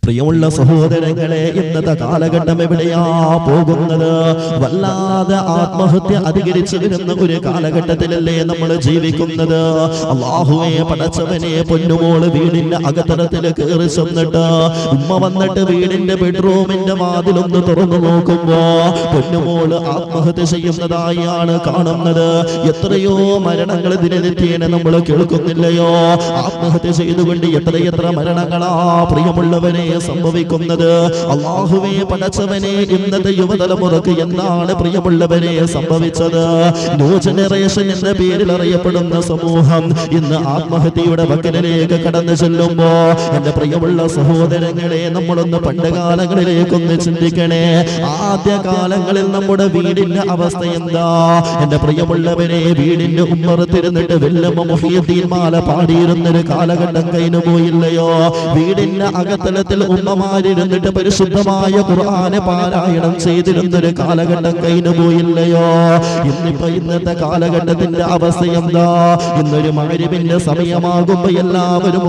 പ്രിയമുള്ള സഹോദരങ്ങളെ, ഇന്നത്തെ കാലഘട്ടം എവിടെയാ പോകുന്നത്? വല്ലാതെ ആത്മഹത്യ അധികരിച്ചു വരുന്ന ഒരു കാലഘട്ടത്തിലല്ലേ നമ്മൾ ജീവിക്കുന്നത്? അല്ലാഹുവേ, പടച്ചവനെ, പൊന്നുമോള് വീടിന്റെ അകത്തരത്തിൽ കയറി ചെന്നിട്ട് ഉമ്മ വന്നിട്ട് വീടിന്റെ ബെഡ്റൂമിന്റെ വാതിലൊന്ന് തുറന്നു നോക്കുമ്പോ പൊന്നുമോള് ആത്മഹത്യ ചെയ്യുന്നതായാണ് കാണുന്നത്. എത്രയോ മരണങ്ങൾ ദിനനിത്യേന നമ്മൾ കേൾക്കുന്നില്ലയോ? ആത്മഹത്യ ചെയ്തുകൊണ്ട് എത്രയെത്ര മരണങ്ങളാ പ്രിയമുള്ളവരെ സംഭവിക്കുന്നത്. അല്ലാഹുവേ, പടച്ചവനെ, ഇന്നത്തെ യുവതലമുറക്ക് എന്താണ് പ്രിയമുള്ളവരെ സംഭവിച്ചത്? ന്യൂ ജനറേഷൻ എന്ന പേരിൽ അറിയപ്പെടുന്ന സമൂഹം ഇന്ന് ആത്മഹത്യയുടെ വക്കലിലേക്ക് കടന്നു ചെല്ലുമ്പോ എന്റെ പ്രിയമുള്ള സഹോദരങ്ങളെ, നമ്മളൊന്ന് പണ്ട് കാലങ്ങളിലേക്കൊന്ന് ചിന്തിക്കണേ. ആദ്യ കാലങ്ങളിൽ നമ്മുടെ വീടിന്റെ അവസ്ഥ എന്താ? എന്റെ പ്രിയമുള്ളവരെ, വീടിന്റെ ഉമ്മറത്തിരുന്നിട്ട് വല്ലമ്മ മുഹ്യിദ്ദീൻ മാല പാടിയിരുന്നൊരു കാലഘട്ടം കഴിഞ്ഞു പോയില്ലയോ? വീടിന്റെ അകത്തലത്തിൽ ഉമ്മമാരിരുന്നിട്ട് പരിശുദ്ധമായ ഖുർആനെ പാരായണം ചെയ്തിരുന്നൊരു കാലഘട്ടം കഴിഞ്ഞു പോയില്ലയോ? ഇന്നത്തെ കാലഘട്ടത്തിന്റെ അവസ്ഥ എന്താ? ഇന്നൊരു മഗ്‌രിബിന്റെ സമയമാകുമ്പോ എല്ലാവരും